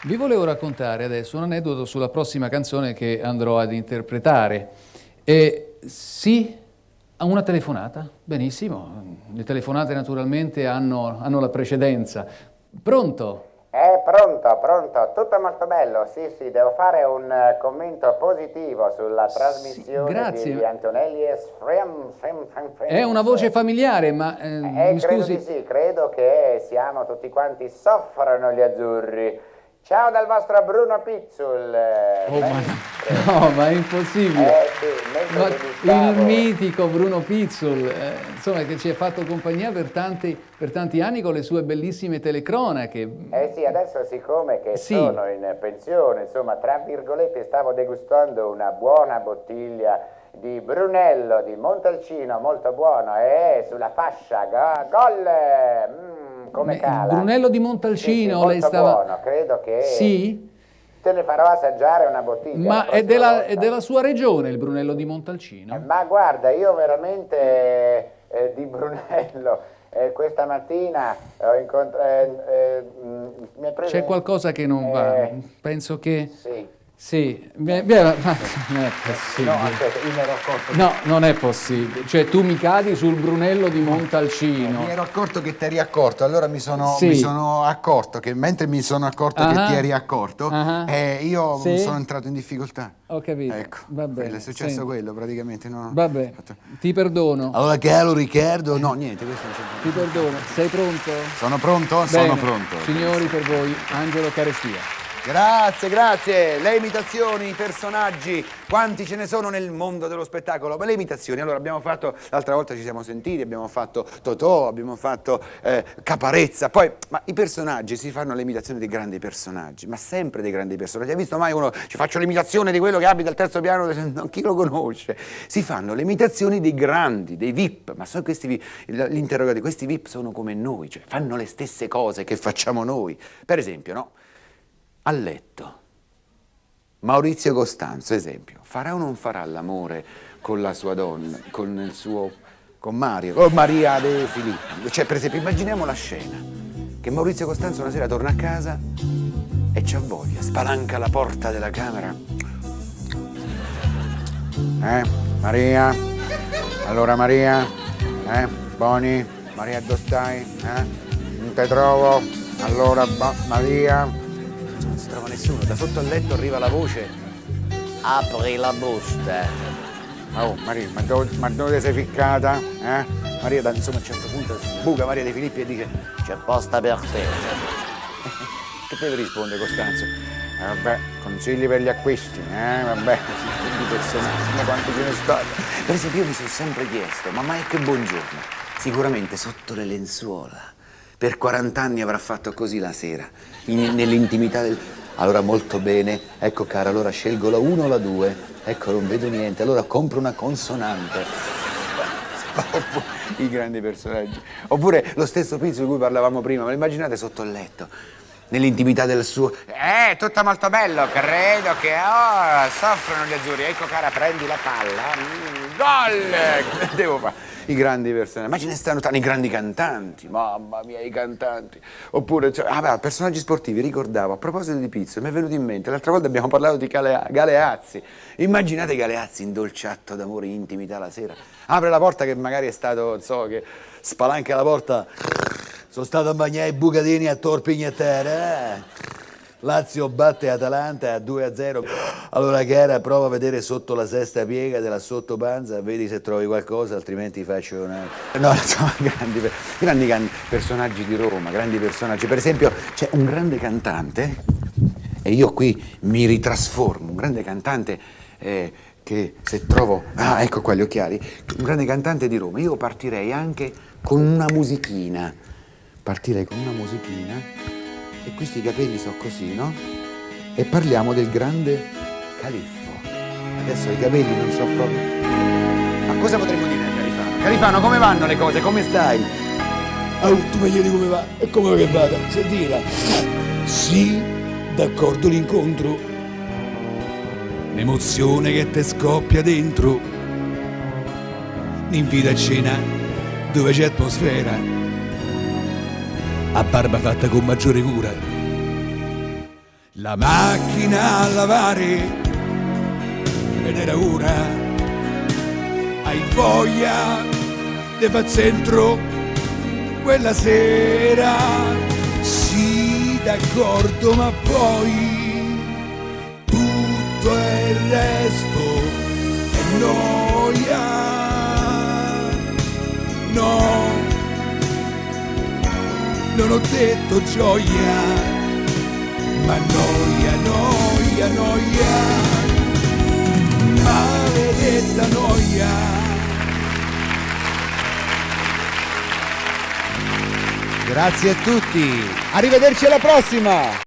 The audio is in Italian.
Vi volevo raccontare adesso un aneddoto sulla prossima canzone che andrò ad interpretare. Sì, a una telefonata, benissimo. Le telefonate naturalmente hanno la precedenza. Pronto? Pronto, tutto molto bello, sì, devo fare un commento positivo sulla trasmissione grazie. di Antonelli e È una voce familiare, ma mi credo scusi. di sì, credo che siamo tutti quanti, soffrono gli azzurri. Ciao dal vostro Bruno Pizzul. No, ma è impossibile. Sì, Ma mentre vi il mitico Bruno Pizzul, insomma, che ci ha fatto compagnia per tanti anni con le sue bellissime telecronache. Sì, adesso siccome che Sì. sono in pensione, insomma, tra virgolette, stavo degustando una buona bottiglia di Brunello di Montalcino, molto buono, e sulla fascia, gol, come cala. Il Brunello di Montalcino, sì, lei stava... buono, credo che... Sì? Te ne farò assaggiare una bottiglia. Ma è della sua regione il Brunello di Montalcino? Ma guarda, io veramente di Brunello... questa mattina ho incontrato... C'è qualcosa che non va, penso che... Sì. Sì, non è possibile. No, aspetta, io mi ero accorto. No, non è possibile. Cioè, tu mi cadi sul Brunello di Montalcino. Mi ero accorto che ti eri accorto, allora mi sono accorto che mentre mi sono accorto che ti eri accorto, io sono entrato in difficoltà. Ho capito. Ecco, vabbè, è successo quello praticamente. No? Vabbè, ti perdono. Allora, caro Riccardo, no, niente, questo non c'è. Ti perdono. Sei pronto? Sono pronto? Bene. Sono pronto. Signori, per voi, Angelo Carestia. Grazie. Le imitazioni, i personaggi, quanti ce ne sono nel mondo dello spettacolo? Ma le imitazioni, allora abbiamo fatto, l'altra volta ci siamo sentiti, abbiamo fatto Totò, abbiamo fatto Caparezza, poi, ma i personaggi si fanno le imitazioni dei grandi personaggi, ma sempre dei grandi personaggi. Hai visto mai uno, ci faccio l'imitazione di quello che abita al terzo piano, no, chi lo conosce? Si fanno le imitazioni dei grandi, dei VIP, ma sono questi, l'interrogativo, questi VIP sono come noi, cioè fanno le stesse cose che facciamo noi. Per esempio, no? A letto, Maurizio Costanzo, esempio, farà o non farà l'amore con la sua donna, con Mario, o Maria De Filippi? Cioè, per esempio, immaginiamo la scena, che Maurizio Costanzo una sera torna a casa e c'ha voglia, spalanca la porta della camera. Maria? Allora Maria? Boni? Maria, dove stai? Non te trovo? Allora, Maria? Non si trova nessuno, da sotto al letto arriva la voce: apri la busta. Oh Maria, ma dove sei ficcata? Maria, insomma, a un certo punto sbuca Maria De Filippi e dice: c'è posta per te. Che deve rispondere Costanzo? Vabbè, consigli per gli acquisti, vabbè, di personaggi, ma quanti ce ne state? Per esempio, io mi sono sempre chiesto: ma mai che buongiorno? Sicuramente sotto le lenzuola. Per 40 anni avrà fatto così la sera, nell'intimità del... Allora, molto bene, ecco cara, allora scelgo la 1 o la 2, ecco, non vedo niente, allora compro una consonante. I grandi personaggi. Oppure lo stesso Pizzo di cui parlavamo prima, ma immaginate sotto il letto, nell'intimità del suo... tutto molto bello, credo che... soffrono gli azzurri, ecco cara, prendi la palla, gol! Devo fare... I grandi personaggi, ma ce ne stanno tanti, i grandi cantanti, mamma mia, i cantanti. Oppure, personaggi sportivi, ricordavo, a proposito di Pizzo, mi è venuto in mente, l'altra volta abbiamo parlato di Galeazzi. Immaginate Galeazzi in dolce atto d'amore, intimità la sera. Apre la porta che magari è stato, non so, che spalanca la porta. Sono stato a bagnare i bucatini a Tor Pignatera, Lazio batte Atalanta a 2-0. Allora cara, prova a vedere sotto la sesta piega della sottopanza, vedi se trovi qualcosa, altrimenti faccio una... No, insomma, grandi personaggi di Roma, grandi personaggi. Per esempio, c'è un grande cantante, e io qui mi ritrasformo, un grande cantante che se trovo... ecco qua gli occhiali. Un grande cantante di Roma. Io partirei anche con una musichina. E questi capelli sono così, no? E parliamo del grande Califfo. Adesso i capelli non so proprio... Ma cosa potremmo dire a Califano? Califano, come vanno le cose? Come stai? Tu mi chiedi come va? E come che vada? Sentila. Sì, d'accordo l'incontro. L'emozione che te scoppia dentro. L'invito a cena dove c'è atmosfera. A barba fatta con maggiore cura. la macchina a lavare ed era ora, hai voglia de fa centro quella sera, sì d'accordo, ma poi tutto il resto è noia, no, non ho detto gioia, ma noia, noia, noia, maledetta noia. Grazie a tutti, arrivederci alla prossima!